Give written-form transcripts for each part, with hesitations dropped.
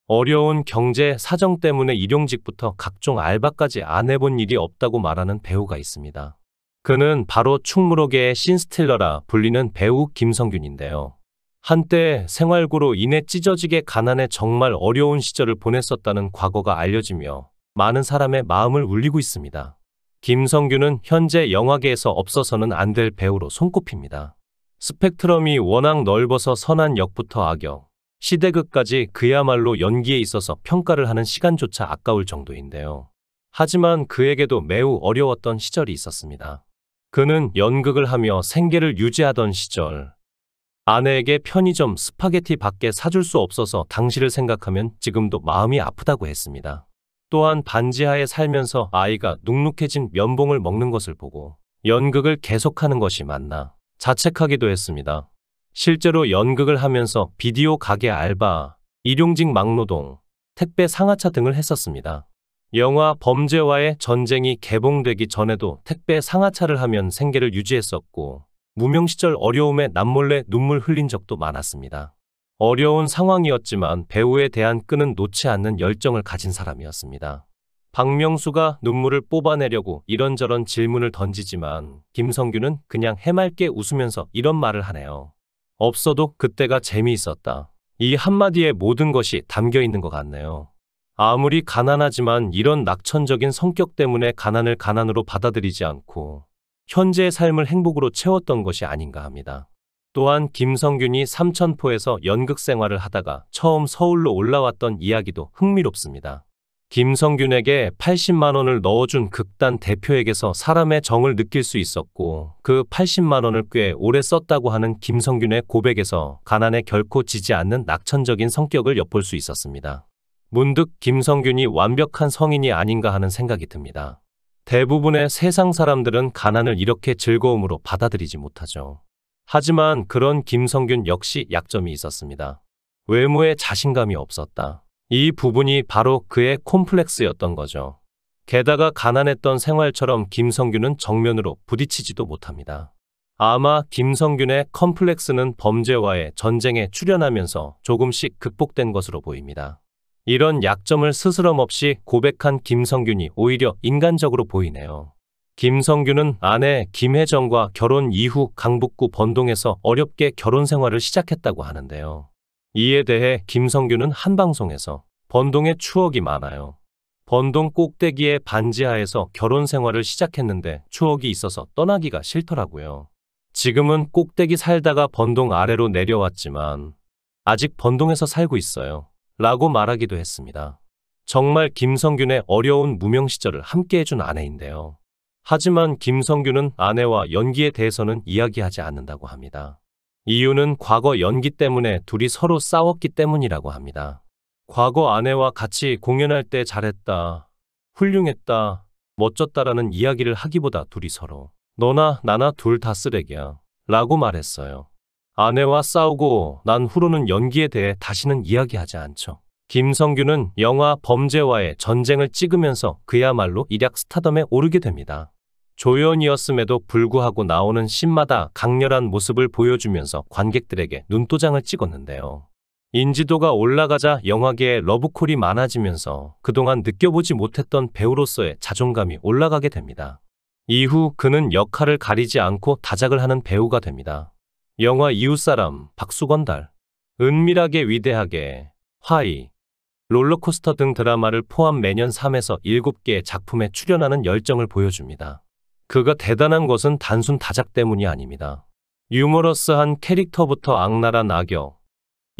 어려운 경제 사정 때문에 일용직부터 각종 알바까지 안 해본 일이 없다고 말하는 배우가 있습니다. 그는 바로 충무로계의 신스틸러라 불리는 배우 김성균인데요. 한때 생활고로 인해 찢어지게 가난해 정말 어려운 시절을 보냈었다는 과거가 알려지며 많은 사람의 마음을 울리고 있습니다. 김성균은 현재 영화계에서 없어서는 안 될 배우로 손꼽힙니다. 스펙트럼이 워낙 넓어서 선한 역부터 악역, 시대극까지 그야말로 연기에 있어서 평가를 하는 시간조차 아까울 정도인데요. 하지만 그에게도 매우 어려웠던 시절이 있었습니다. 그는 연극을 하며 생계를 유지하던 시절, 아내에게 편의점 스파게티 밖에 사줄 수 없어서 당시를 생각하면 지금도 마음이 아프다고 했습니다. 또한 반지하에 살면서 아이가 눅눅해진 면봉을 먹는 것을 보고 연극을 계속하는 것이 맞나 자책하기도 했습니다. 실제로 연극을 하면서 비디오 가게 알바, 일용직 막노동, 택배 상하차 등을 했었습니다. 영화 범죄와의 전쟁이 개봉되기 전에도 택배 상하차를 하면 생계를 유지했었고 무명 시절 어려움에 남몰래 눈물 흘린 적도 많았습니다. 어려운 상황이었지만 배우에 대한 끈은 놓지 않는 열정을 가진 사람이었습니다. 박명수가 눈물을 뽑아내려고 이런저런 질문을 던지지만 김성균은 그냥 해맑게 웃으면서 이런 말을 하네요. 없어도 그때가 재미있었다. 이 한마디에 모든 것이 담겨 있는 것 같네요. 아무리 가난하지만 이런 낙천적인 성격 때문에 가난을 가난으로 받아들이지 않고 현재의 삶을 행복으로 채웠던 것이 아닌가 합니다. 또한 김성균이 삼천포에서 연극 생활을 하다가 처음 서울로 올라왔던 이야기도 흥미롭습니다. 김성균에게 80만 원을 넣어준 극단 대표에게서 사람의 정을 느낄 수 있었고 그 80만 원을 꽤 오래 썼다고 하는 김성균의 고백에서 가난에 결코 지지 않는 낙천적인 성격을 엿볼 수 있었습니다. 문득 김성균이 완벽한 성인이 아닌가 하는 생각이 듭니다. 대부분의 세상 사람들은 가난을 이렇게 즐거움으로 받아들이지 못하죠. 하지만 그런 김성균 역시 약점이 있었습니다. 외모에 자신감이 없었다. 이 부분이 바로 그의 콤플렉스였던 거죠. 게다가 가난했던 생활처럼 김성균은 정면으로 부딪히지도 못합니다. 아마 김성균의 컴플렉스는 범죄와의 전쟁에 출연하면서 조금씩 극복된 것으로 보입니다. 이런 약점을 스스럼 없이 고백한 김성균이 오히려 인간적으로 보이네요. 김성균은 아내 김혜정과 결혼 이후 강북구 번동에서 어렵게 결혼 생활을 시작했다고 하는데요. 이에 대해 김성균은 한 방송에서 번동의 추억이 많아요. 번동 꼭대기의 반지하에서 결혼 생활을 시작했는데 추억이 있어서 떠나기가 싫더라고요. 지금은 꼭대기 살다가 번동 아래로 내려왔지만 아직 번동에서 살고 있어요. 라고 말하기도 했습니다. 정말 김성균의 어려운 무명 시절을 함께 해준 아내인데요. 하지만 김성균은 아내와 연기에 대해서는 이야기하지 않는다고 합니다. 이유는 과거 연기 때문에 둘이 서로 싸웠기 때문이라고 합니다. 과거 아내와 같이 공연할 때 잘했다, 훌륭했다, 멋졌다라는 이야기를 하기보다 둘이 서로 너나 나나 둘 다 쓰레기야 라고 말했어요. 아내와 싸우고 난 후로는 연기에 대해 다시는 이야기하지 않죠. 김성균은 영화 범죄와의 전쟁을 찍으면서 그야말로 일약 스타덤에 오르게 됩니다. 조연이었음에도 불구하고 나오는 씬마다 강렬한 모습을 보여주면서 관객들에게 눈도장을 찍었는데요. 인지도가 올라가자 영화계에 러브콜이 많아지면서 그동안 느껴보지 못했던 배우로서의 자존감이 올라가게 됩니다. 이후 그는 역할을 가리지 않고 다작을 하는 배우가 됩니다. 영화 이웃사람, 박수건달, 은밀하게 위대하게, 화이, 롤러코스터 등 드라마를 포함 매년 3에서 7개의 작품에 출연하는 열정을 보여줍니다. 그가 대단한 것은 단순 다작 때문이 아닙니다. 유머러스한 캐릭터부터 악랄한 악역,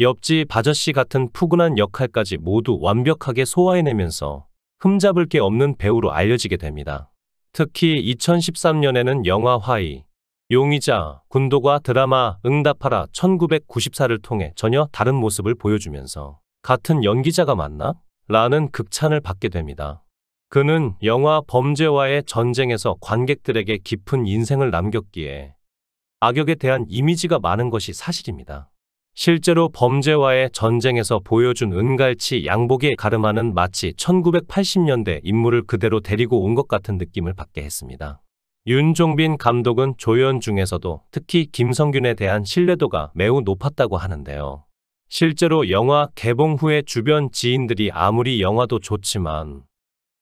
옆집 아저씨 같은 푸근한 역할까지 모두 완벽하게 소화해내면서 흠잡을 게 없는 배우로 알려지게 됩니다. 특히 2013년에는 영화 화이, 용의자, 군도가 드라마 응답하라 1994를 통해 전혀 다른 모습을 보여주면서 같은 연기자가 맞나? 라는 극찬을 받게 됩니다. 그는 영화 범죄와의 전쟁에서 관객들에게 깊은 인생을 남겼기에 악역에 대한 이미지가 많은 것이 사실입니다. 실제로 범죄와의 전쟁에서 보여준 은갈치 양복에 가름하는 마치 1980년대 인물을 그대로 데리고 온 것 같은 느낌을 받게 했습니다. 윤종빈 감독은 조연 중에서도 특히 김성균에 대한 신뢰도가 매우 높았다고 하는데요. 실제로 영화 개봉 후에 주변 지인들이 아무리 영화도 좋지만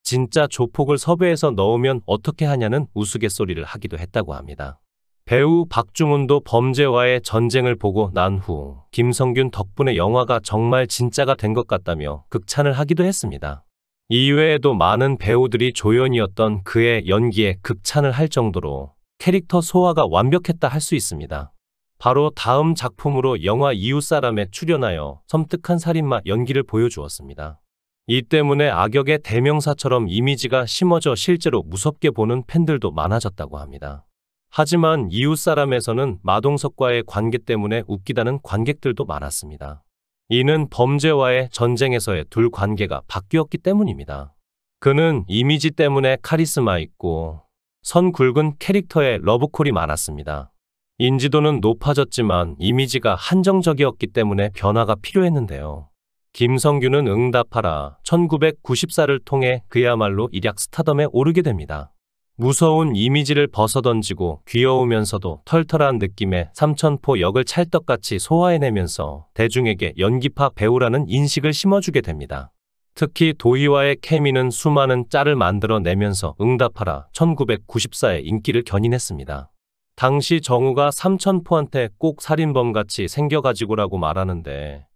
진짜 조폭을 섭외해서 넣으면 어떻게 하냐는 우스갯소리를 하기도 했다고 합니다. 배우 박중훈도 범죄와의 전쟁을 보고 난 후 김성균 덕분에 영화가 정말 진짜가 된 것 같다며 극찬을 하기도 했습니다. 이외에도 많은 배우들이 조연이었던 그의 연기에 극찬을 할 정도로 캐릭터 소화가 완벽했다 할 수 있습니다. 바로 다음 작품으로 영화 이웃사람에 출연하여 섬뜩한 살인마 연기를 보여주었습니다. 이 때문에 악역의 대명사처럼 이미지가 심어져 실제로 무섭게 보는 팬들도 많아졌다고 합니다. 하지만 이웃사람에서는 마동석과의 관계 때문에 웃기다는 관객들도 많았습니다. 이는 범죄와의 전쟁에서의 둘 관계가 바뀌었기 때문입니다. 그는 이미지 때문에 카리스마 있고 선 굵은 캐릭터에 러브콜이 많았습니다. 인지도는 높아졌지만 이미지가 한정적이었기 때문에 변화가 필요했는데요. 김성균은 응답하라 1994를 통해 그야말로 일약 스타덤에 오르게 됩니다. 무서운 이미지를 벗어던지고 귀여우면서도 털털한 느낌의 삼천포 역을 찰떡같이 소화해내면서 대중에게 연기파 배우라는 인식을 심어주게 됩니다. 특히 도희와의 케미는 수많은 짤을 만들어내면서 응답하라 1994의 인기를 견인했습니다. 당시 정우가 삼천포한테 꼭 살인범같이 생겨가지고라고 말하는데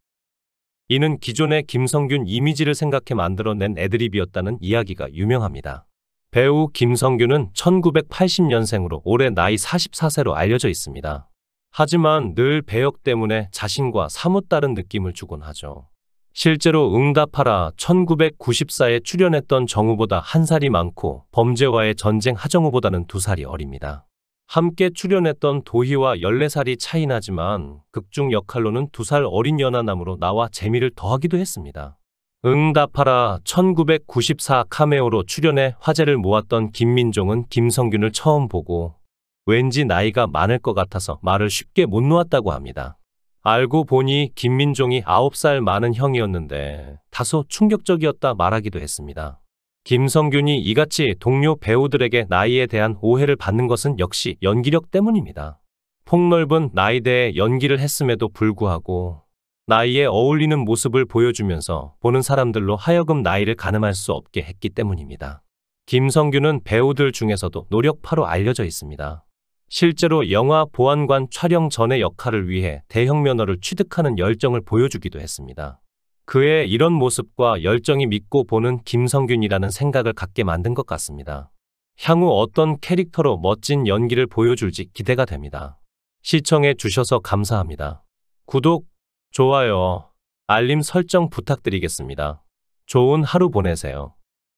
이는 기존의 김성균 이미지를 생각해 만들어낸 애드립이었다는 이야기가 유명합니다. 배우 김성균은 1980년생으로 올해 나이 44세로 알려져 있습니다. 하지만 늘 배역 때문에 자신과 사뭇 다른 느낌을 주곤 하죠. 실제로 응답하라 1994에 출연했던 정우보다 1살이 많고 범죄와의 전쟁 하정우보다는 2살이 어립니다. 함께 출연했던 도희와 14살이 차이 나지만 극중 역할로는 2살 어린 연하남으로 나와 재미를 더하기도 했습니다. 응답하라 1994 카메오로 출연해 화제를 모았던 김민종은 김성균을 처음 보고 왠지 나이가 많을 것 같아서 말을 쉽게 못 놓았다고 합니다. 알고 보니 김민종이 9살 많은 형이었는데 다소 충격적이었다 말하기도 했습니다. 김성균이 이같이 동료 배우들에게 나이에 대한 오해를 받는 것은 역시 연기력 때문입니다. 폭넓은 나이대에 연기를 했음에도 불구하고 나이에 어울리는 모습을 보여주면서 보는 사람들로 하여금 나이를 가늠할 수 없게 했기 때문입니다. 김성균은 배우들 중에서도 노력파로 알려져 있습니다. 실제로 영화 보안관 촬영 전의 역할을 위해 대형 면허를 취득하는 열정을 보여주기도 했습니다. 그의 이런 모습과 열정이 믿고 보는 김성균이라는 생각을 갖게 만든 것 같습니다. 향후 어떤 캐릭터로 멋진 연기를 보여줄지 기대가 됩니다. 시청해 주셔서 감사합니다. 구독, 좋아요, 알림 설정 부탁드리겠습니다. 좋은 하루 보내세요.